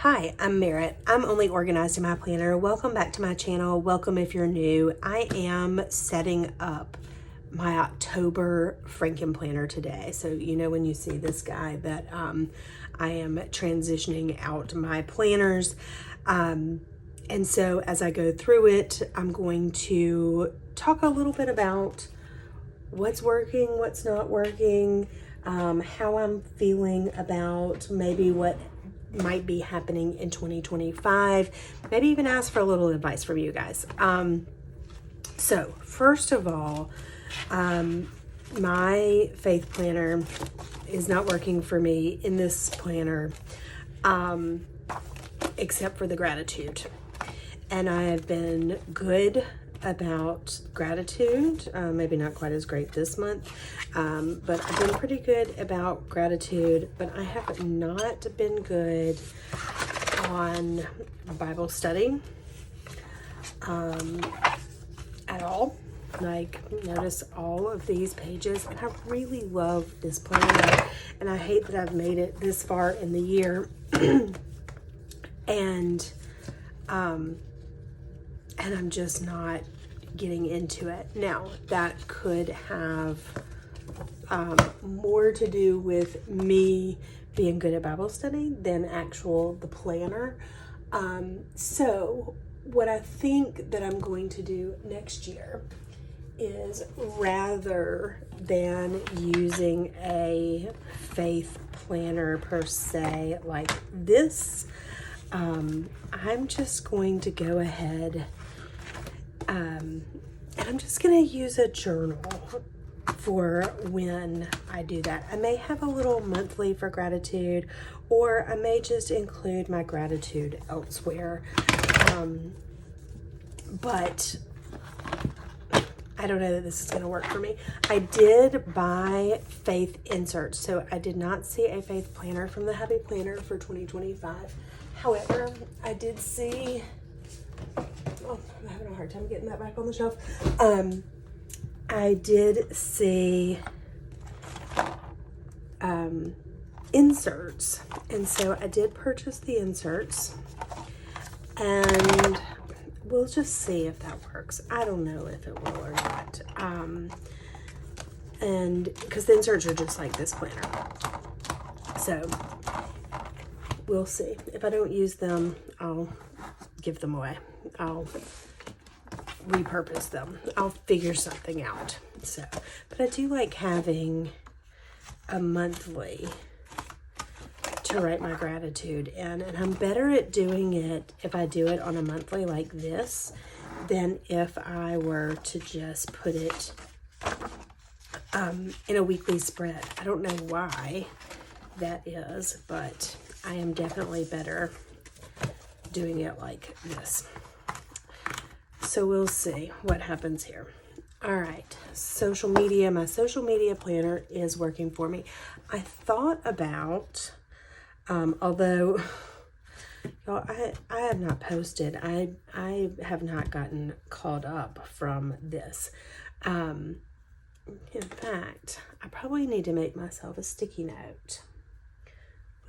Hi, I'm Merritt. I'm Only Organized in My Planner. Welcome back to my channel. Welcome if you're new. I am setting up my October Frankenplanner today. So you know when you see this guy that I am transitioning out my planners. And so as I go through it, I'm going to talk a little bit about what's working, what's not working, how I'm feeling about maybe what might be happening in 2025, maybe even ask for a little advice from you guys. So first of all, my faith planner is not working for me in this planner, except for the gratitude. And I have been good about gratitude, maybe not quite as great this month, but I've been pretty good about gratitude, but I have not been good on Bible study at all. Like, notice all of these pages, and I really love this planner, and I hate that I've made it this far in the year. and I'm just not getting into it. Now, that could have more to do with me being good at Bible study than the planner. So what I think that I'm going to do next year is, rather than using a faith planner per se like this, I'm just going to go ahead and I'm just going to use a journal for when I do that. I may have a little monthly for gratitude, or I may just include my gratitude elsewhere. But I don't know that this is going to work for me. I did buy faith inserts, so I did not see a faith planner from the Happy Planner for 2025. However, I did see, I'm having a hard time getting that back on the shelf. I did see inserts, and so I did purchase the inserts, and we'll just see if that works. I don't know if it will or not. And because the inserts are just like this planner, so we'll see. If I don't use them, I'll give them away. I'll repurpose them. I'll figure something out. So, but I do like having a monthly to write my gratitude in, and I'm better at doing it if I do it on a monthly like this than if I were to just put it in a weekly spread. I don't know why that is, but I am definitely better doing it like this. So we'll see what happens here. All right, social media. My social media planner is working for me. I thought about, although y'all, I have not posted. I have not gotten caught up from this. In fact, I probably need to make myself a sticky note.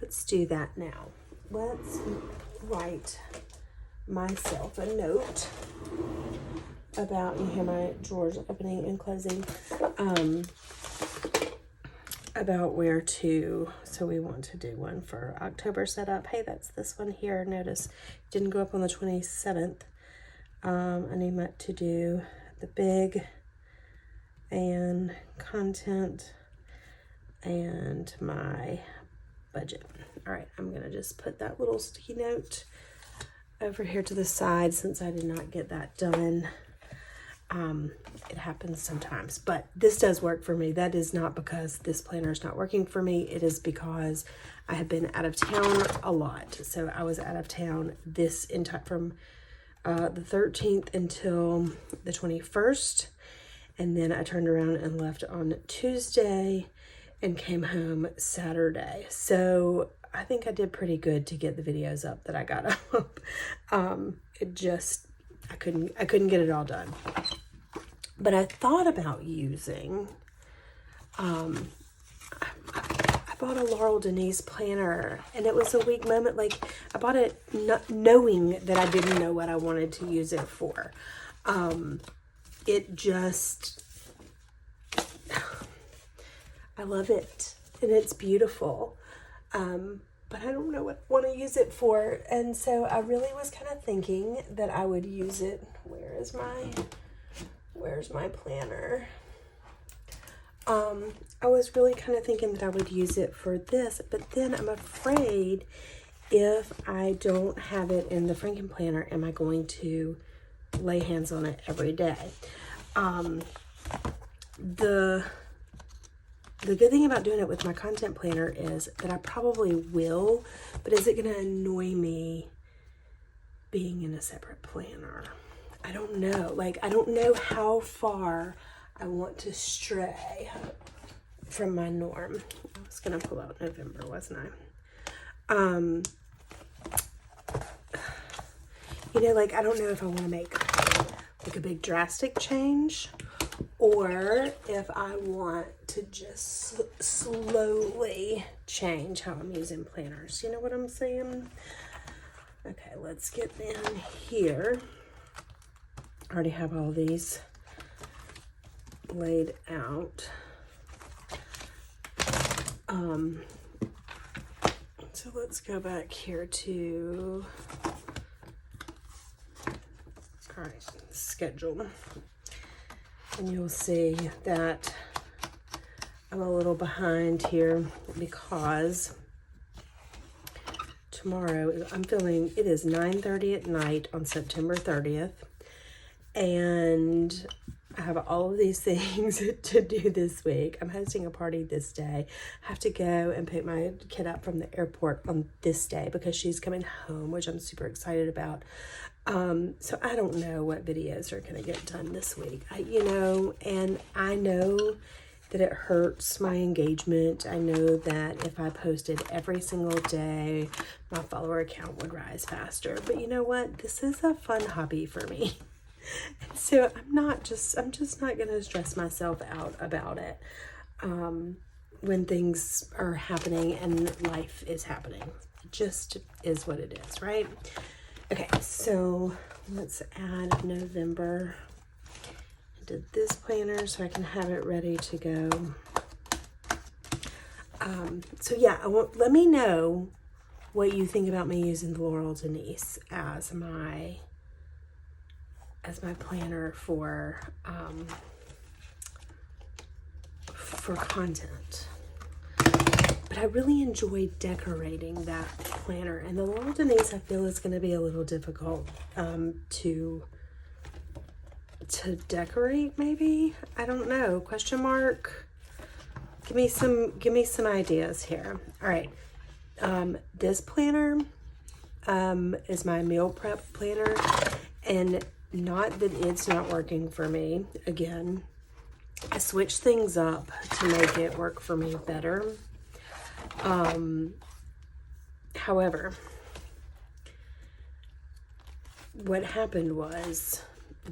Let's do that now. Let's write myself a note about, you hear my drawers opening and closing, about where to, so we want to do one for October setup. Hey, that's this one here. Notice it didn't go up on the 27th. I need to do the big and content and my budget. All right, I'm gonna just put that little sticky note over here to the side since I did not get that done. It happens sometimes, but this does work for me. That is not because this planner is not working for me. It is because I have been out of town a lot. So I was out of town from the 13th until the 21st. And then I turned around and left on Tuesday and came home Saturday. So I think I did pretty good to get the videos up that I got up. I couldn't get it all done. But I thought about using, I bought a Laurel Denise planner, and it was a weak moment. Like, I bought it not knowing that I didn't know what I wanted to use it for. It just, I love it, and it's beautiful. But I don't know what I want to use it for. And so I really was kind of thinking that I would use it. Where's my planner? I was really kind of thinking that I would use it for this, but then I'm afraid if I don't have it in the Frankenplanner, am I going to lay hands on it every day? The good thing about doing it with my content planner is that I probably will, but is it going to annoy me being in a separate planner? I don't know. Like, I don't know how far I want to stray from my norm. I was going to pull out November, wasn't I? You know, like, I don't know if I want to make like a big drastic change, or if I want to just slowly change how I'm using planners. You know what I'm saying? Okay, let's get in here. I already have all these laid out. So let's go back here to, all right, schedule. And you'll see that I'm a little behind here because tomorrow I'm filming. It is 9:30 at night on September 30th, and I have all of these things to do this week. I'm hosting a party this day. I have to go and pick my kid up from the airport on this day because she's coming home, which I'm super excited about. So I don't know what videos are going to get done this week. And I know that it hurts my engagement. I know that if I posted every single day, my follower count would rise faster. But you know what? This is a fun hobby for me. So I'm just not going to stress myself out about it when things are happening and life is happening. It just is what it is, right? Okay, so let's add November into this planner so I can have it ready to go. So yeah, let me know what you think about me using the Laurel Denise as my planner for content. But I really enjoy decorating that planner, and the Laurel Denise I feel is going to be a little difficult to decorate. Maybe, I don't know. Question mark. Give me some ideas here. All right, this planner is my meal prep planner, and not that it's not working for me. Again, I switched things up to make it work for me better. However, what happened was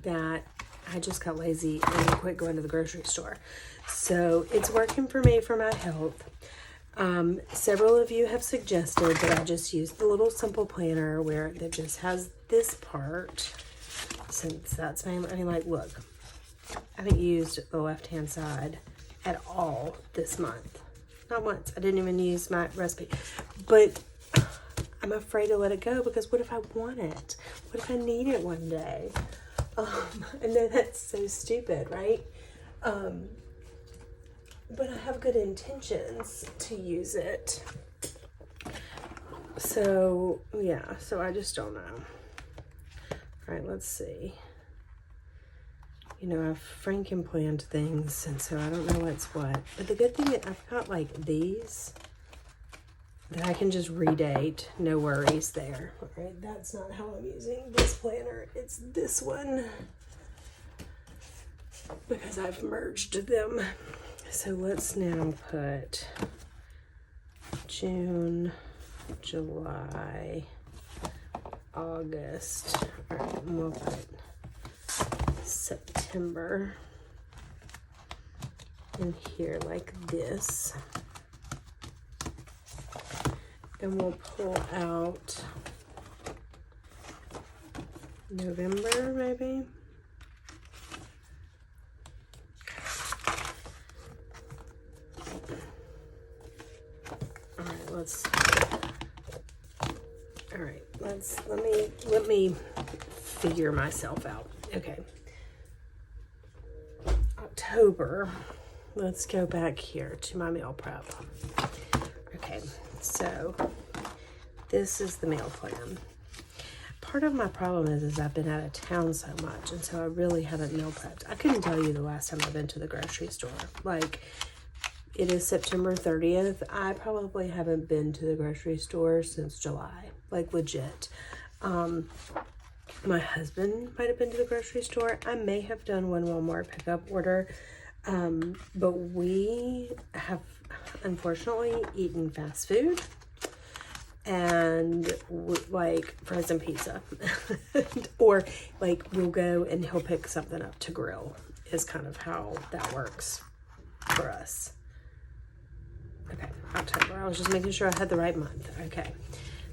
that I just got lazy and quit going to the grocery store. So it's working for me for my health. Several of you have suggested that I just use the little simple planner where it just has this part, since that's my, look, I haven't used the left-hand side at all this month. Not once. I didn't even use my recipe. But I'm afraid to let it go because what if I want it? What if I need it one day? I know that's so stupid, right? But I have good intentions to use it. So, yeah. So I just don't know. All right, let's see. You know, I've Frankenplanned things, and so I don't know what's what. But the good thing is I've got like these that I can just redate. No worries there. All right, that's not how I'm using this planner. It's this one because I've merged them. So let's now put June, July, August. All right, and we'll put September in here like this. and we'll pull out November, maybe. All right, let me figure myself out. Okay. October. Let's go back here to my meal prep. Okay, so this is the meal plan. Part of my problem is I've been out of town so much, and so I really haven't meal prepped. I couldn't tell you the last time I've been to the grocery store. Like, it is September 30th. I probably haven't been to the grocery store since July, like legit. My husband might have been to the grocery store. I may have done one Walmart pickup order, but we have unfortunately eaten fast food and like frozen pizza. Or like we'll go and he'll pick something up to grill is kind of how that works for us. Okay, October. I was just making sure I had the right month. Okay,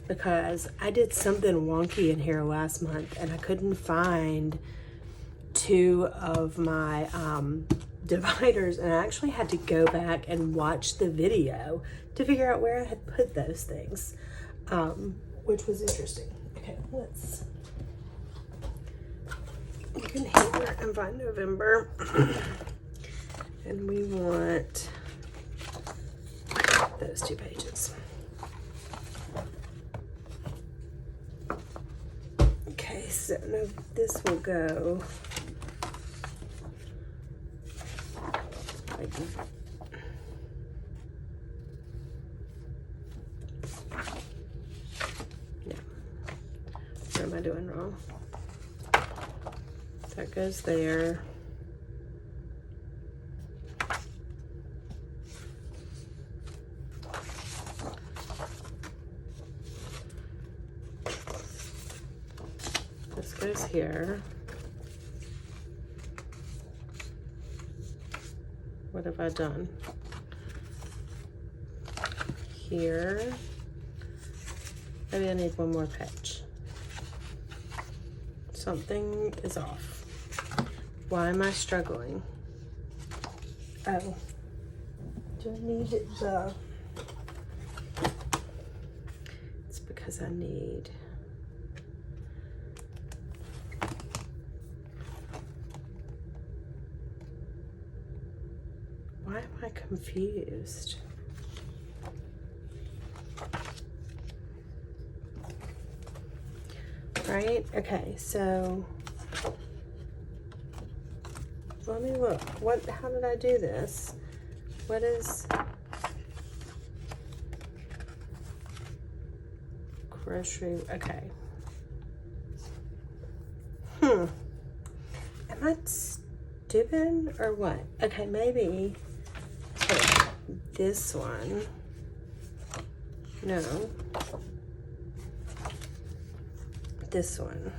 because I did something wonky in here last month and I couldn't find two of my dividers, and I actually had to go back and watch the video to figure out where I had put those things, which was interesting. Okay, let's look in here and find November. And we want those 2 pages. Okay, so no, this will go like no. What am I doing wrong? That goes there. This goes here. What have I done? Here. Maybe I need one more page. Something is off. Why am I struggling? Oh. Do I need the... It's because I need... Why am I confused? Right? Okay, so let me look. How did I do this? What is grocery? Okay. Am I stupid or what? Okay, maybe this one. No. This one.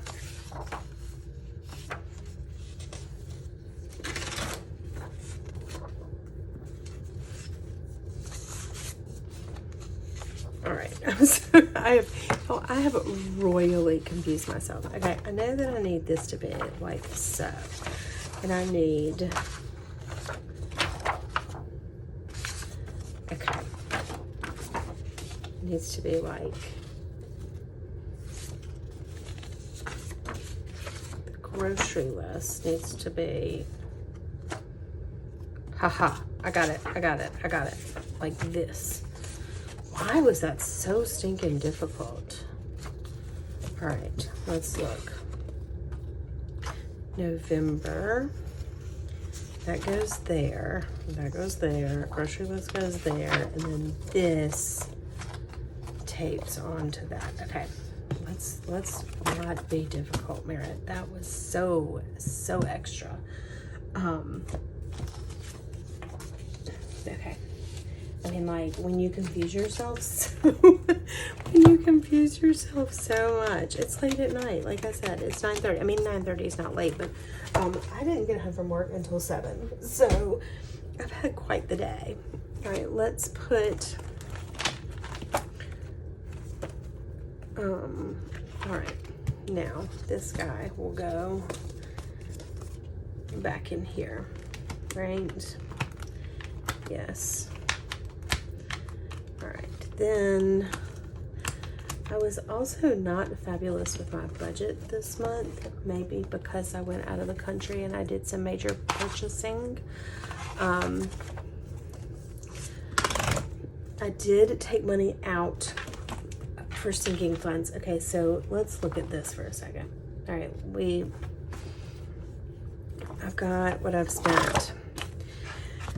All right. I have royally confused myself. Okay, I know that I need this to be like so, and I need. Okay. It needs to be like. Grocery list needs to be, haha, I got it, like this. Why was that so stinking difficult? All right, let's look. November, that goes there, that goes there, grocery list goes there, and then this tapes onto that. Okay. Let's not be difficult, Merritt. That was so extra. Okay. I mean, like, when you confuse yourself so much. It's late at night. Like I said, it's 9:30. I mean, 9:30 is not late, but I didn't get home from work until 7. So I've had quite the day. All right, let's put All right, now this guy will go back in here, right? Yes. All right, then I was also not fabulous with my budget this month, maybe because I went out of the country and I did some major purchasing. I did take money out for sinking funds. Okay, so let's look at this for a second. All right, I've got what I've spent,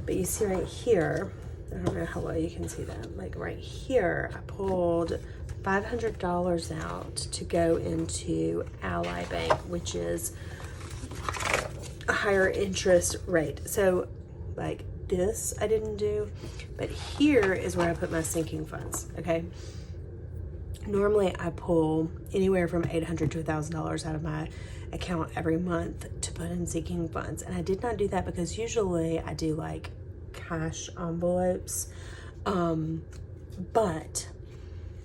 but you see right here, I don't know how well you can see that, like right here, I pulled $500 out to go into Ally Bank, which is a higher interest rate. So like this I didn't do, but here is where I put my sinking funds, okay? Normally I pull anywhere from $800 to $1,000 out of my account every month to put in sinking funds. And I did not do that because usually I do like cash envelopes. But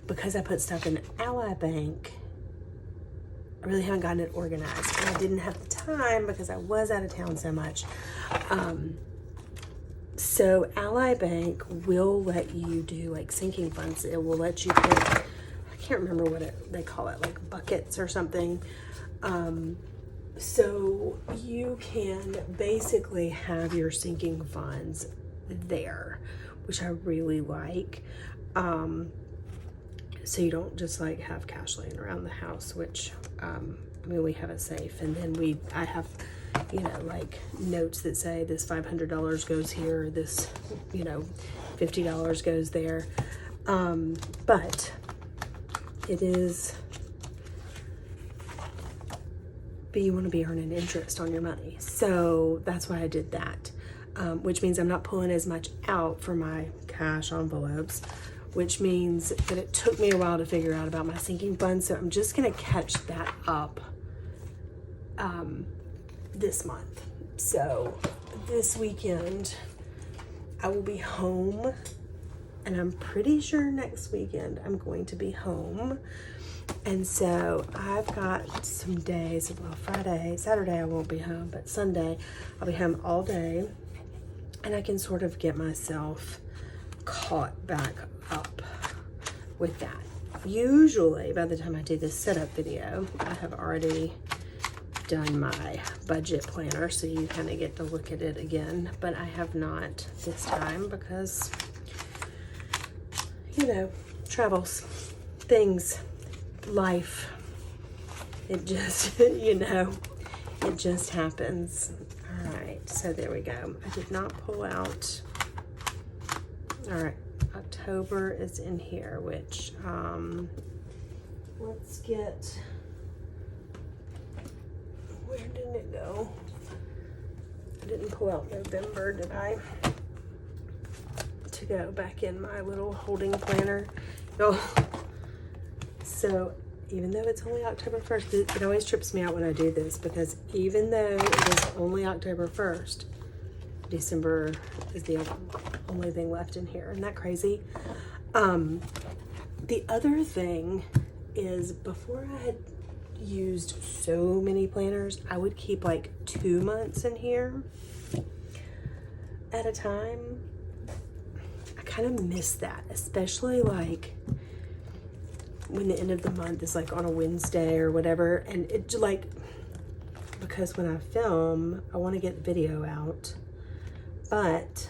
because I put stuff in Ally Bank, I really haven't gotten it organized. And I didn't have the time because I was out of town so much. So Ally Bank will let you do like sinking funds. It will let you put, I can't remember what they call it, like buckets or something. So you can basically have your sinking funds there, which I really like. So you don't just like have cash laying around the house, which, I mean, we have a safe, and then I have, you know, like notes that say this $500 goes here, this, you know, $50 goes there. But it is, but you want to be earning interest on your money. So that's why I did that, which means I'm not pulling as much out for my cash envelopes, which means that it took me a while to figure out about my sinking funds. So I'm just going to catch that up this month. So this weekend I will be home, and I'm pretty sure next weekend I'm going to be home. And so I've got some days, well, Friday, Saturday I won't be home, but Sunday I'll be home all day, and I can sort of get myself caught back up with that. Usually by the time I do this setup video, I have already done my budget planner, so you kind of get to look at it again, but I have not this time because, you know, travels, things, life, it just, you know, it just happens. All right, so there we go. I did not pull out. All right, October is in here, which, let's get, where did it go? I didn't pull out November, did I? To go back in my little holding planner. Oh, so even though it's only October 1st, it always trips me out when I do this, because even though it is only October 1st, December is the only thing left in here. Isn't that crazy? The other thing is, before I had used so many planners, I would keep like 2 months in here at a time. I kind of miss that, especially like when the end of the month is like on a Wednesday or whatever. And it like, because when I film, I want to get the video out, but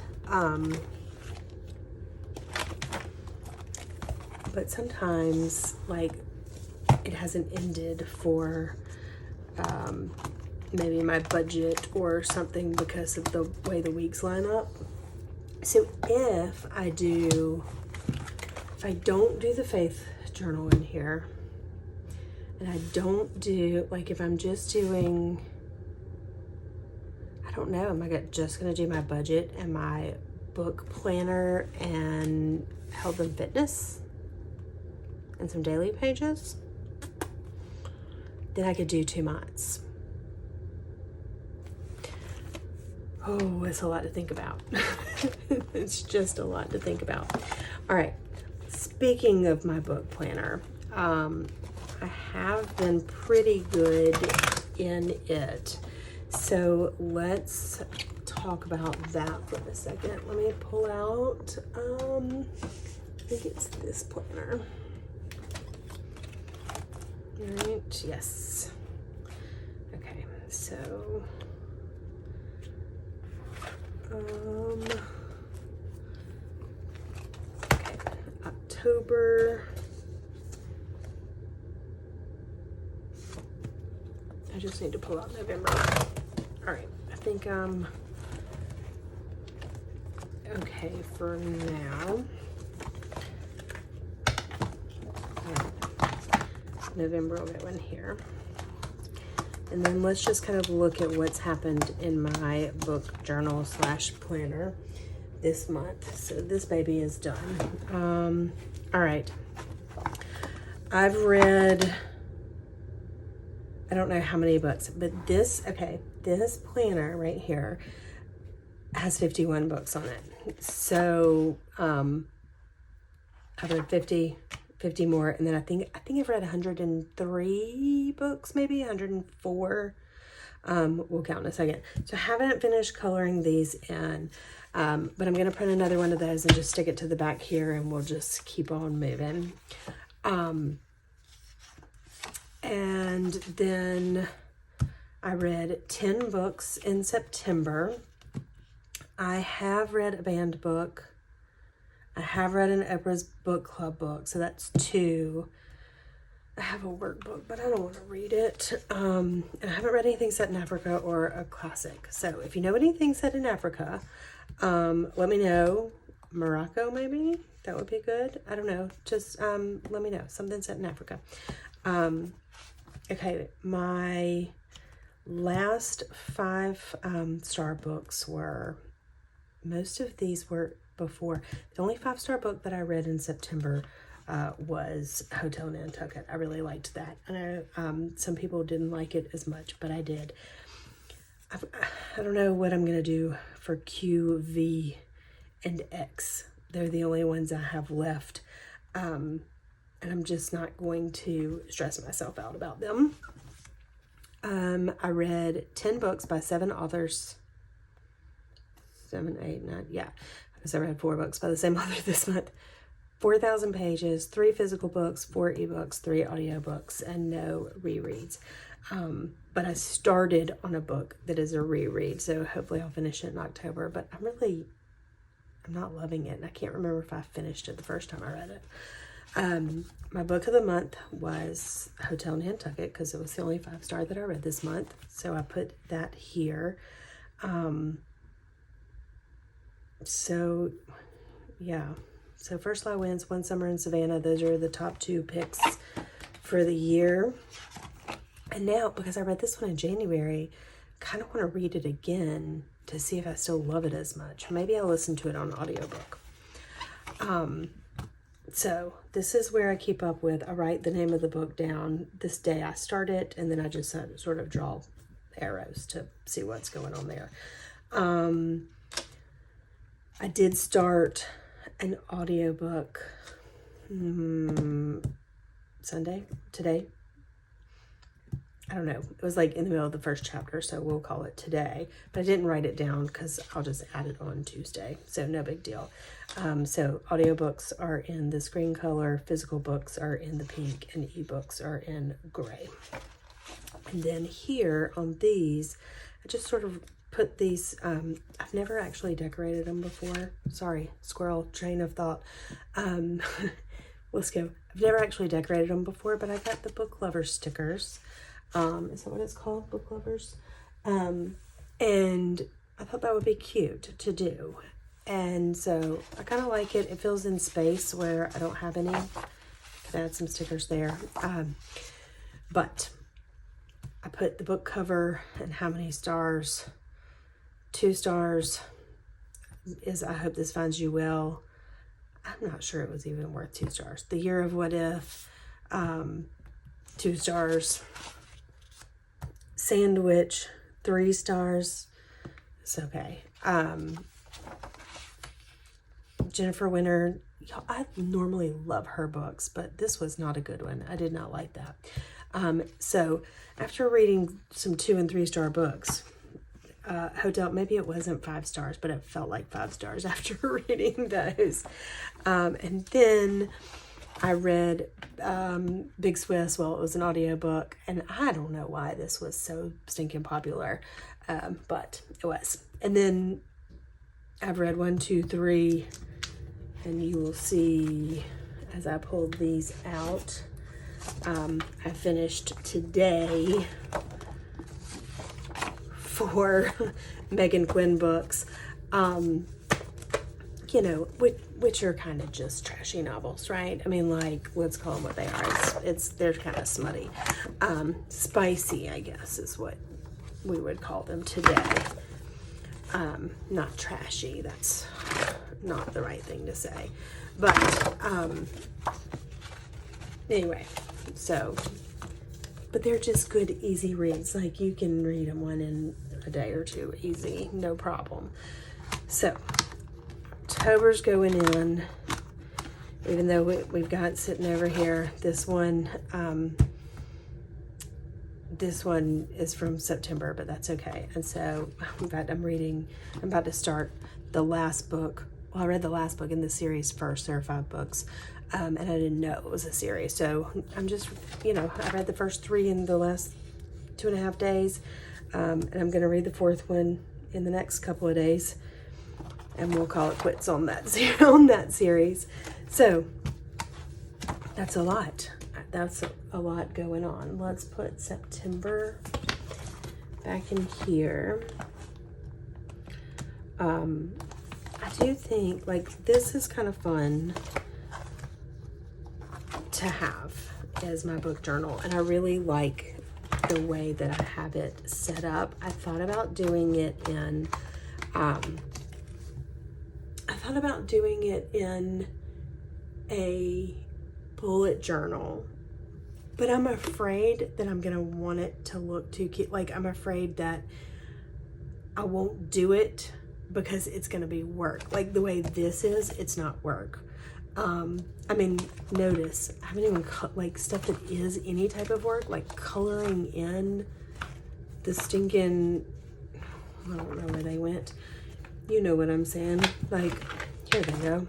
sometimes like it hasn't ended for maybe my budget or something because of the way the weeks line up. So if I don't do the faith journal in here, and I don't do, like, if I'm just doing, I don't know, am I just gonna do my budget and my book planner and health and fitness and some daily pages? Then I could do 2 months. Oh, it's a lot to think about. It's just a lot to think about. All right, speaking of my book planner, I have been pretty good in it. So let's talk about that for a second. Let me pull out, I think it's this planner. All right, yes. Okay, so, okay, October. I just need to pull out November. All right, I think okay for now. November will go in here. And then let's just kind of look at what's happened in my book journal / planner this month. So this baby is done. All right. I've read, I don't know how many books, but this planner right here has 51 books on it. So I've read 50 more, and then I think I've read 103 books, maybe 104. We'll count in a second. So I haven't finished coloring these in, but I'm gonna print another one of those and just stick it to the back here, and we'll just keep on moving. And then I read 10 books in September. I have read a band book. I have read an Oprah's book club book, so that's 2. I have a workbook, but I don't want to read it. And I haven't read anything set in Africa or a classic. So if you know anything set in Africa, let me know. Morocco, maybe? That would be good. I don't know. Just let me know. Something set in Africa. Okay, my last 5-star books were, most of these were before. The only 5-star book that I read in September was Hotel Nantucket. I really liked that. I know some people didn't like it as much, but I did. I don't know what I'm going to do for Q, V, and X. They're the only ones I have left. And I'm just not going to stress myself out about them. I read 10 books by 7 authors. 7, 8, 9, yeah. Because I read 4 books by the same author this month. 4,000 pages, 3 physical books, 4 ebooks, 3 audiobooks, and no rereads. But I started on a book that is a reread, so hopefully I'll finish it in October. But I'm not loving it, and I can't remember if I finished it the first time I read it. My book of the month was Hotel Nantucket, because it was the only 5-star that I read this month. So I put that here. So yeah, so First Law Wins, One Summer in Savannah. Those are the top 2 picks for the year. And now, because I read this one in January, I kind of want to read it again to see if I still love it as much. Maybe I'll listen to it on audiobook. So this is where I keep up with, I write the name of the book down this day I start it, and then I just sort of draw arrows to see what's going on there. I did start an audiobook today. I don't know. It was like in the middle of the first chapter, so we'll call it today. But I didn't write it down because I'll just add it on Tuesday, so no big deal. So audiobooks are in the screen color, physical books are in the pink, and ebooks are in gray. And then here on these, I just sort of put these, I've never actually decorated them before. Sorry, squirrel train of thought. Let's go. I've never actually decorated them before, but I got the book lover stickers. Is that what it's called? Book lovers? And I thought that would be cute to do. And so I kind of like it. It fills in space where I don't have any. Could add some stickers there. But I put the book cover and how many stars. 2 stars is I hope this finds you well. I'm not sure it was even worth 2 stars. The Year of What If, 2 stars. Sandwich, 3 stars. It's okay. Jennifer Winter y'all, I normally love her books, but this was not a good one. I did not like that. So after reading some 2 and 3 star books, Hotel, maybe it wasn't 5 stars, but it felt like 5 stars after reading those. And then I read Big Swiss. Well, it was an audiobook, and I don't know why this was so stinking popular, but it was. And then I've read 1, 2, 3, and you will see as I pulled these out. I finished today 4 Megan Quinn books, you know, which are kind of just trashy novels, right? I mean, like, let's call them what they are. They're kind of smutty. Spicy, I guess, is what we would call them today. Not trashy. That's not the right thing to say. But, anyway, so, but they're just good, easy reads. Like, you can read them one in a day or 2, easy, no problem. So, October's going in, even though we've got sitting over here, this one is from September, but that's okay. And so, in fact, I'm about to start the last book. Well, I read the last book in the series first. There are 5 books, and I didn't know it was a series. So I'm just, you know, I read the first 3 in the last 2.5 days, and I'm going to read the 4th one in the next couple of days, and we'll call it quits on that series. So that's a lot. That's a lot going on. Let's put September back in here. I do think, like, this is kind of fun to have as my book journal, and I really like the way that I have it set up. I thought about doing it in a bullet journal, but I'm afraid that I'm gonna want it to look too cute. Like, I'm afraid that I won't do it because it's gonna be work. Like, the way this is, it's not work. I mean, notice I haven't even like stuff that is any type of work, like coloring in the stinking, I don't know where they went. You know what I'm saying? Like, here they go.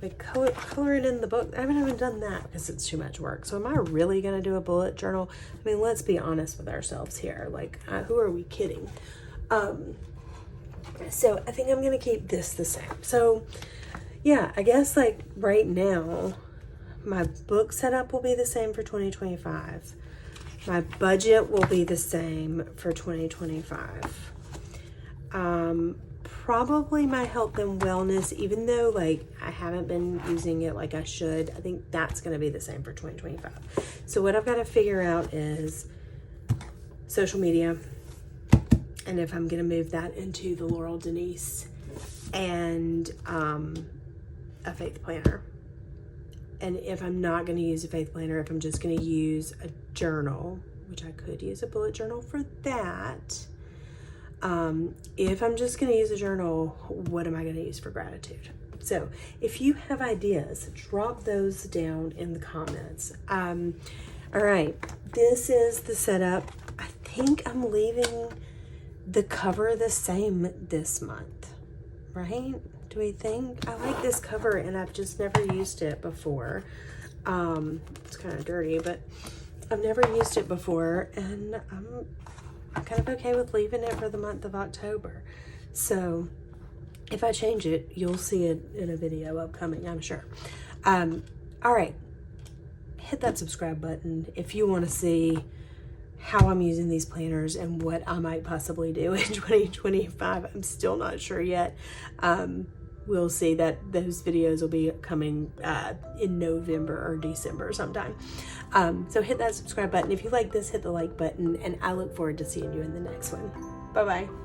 Like, color it in the book. I haven't even done that because it's too much work. So am I really gonna do a bullet journal? I mean, let's be honest with ourselves here. Like, who are we kidding? So I think I'm gonna keep this the same. So yeah, I guess, like, right now, my book setup will be the same for 2025. My budget will be the same for 2025. Probably my health and wellness, even though, like, I haven't been using it like I should, I think that's going to be the same for 2025. So what I've got to figure out is social media, and if I'm going to move that into the Laurel Denise, and a faith planner. And if I'm not going to use a faith planner, if I'm just going to use a journal, which I could use a bullet journal for that. If I'm just going to use a journal, what am I going to use for gratitude? So if you have ideas, drop those down in the comments. All right, this is the setup. I think I'm leaving the cover the same this month, right? Do we think? I like this cover, and I've just never used it before. It's kind of dirty, but I've never used it before, and I'm kind of okay with leaving it for the month of October. So if I change it, you'll see it in a video upcoming, I'm sure. All right, hit that subscribe button if you want to see how I'm using these planners and what I might possibly do in 2025. I'm still not sure yet. We'll see. That those videos will be coming in November or December sometime. So hit that subscribe button. If you like this, hit the like button, and I look forward to seeing you in the next one. Bye-bye.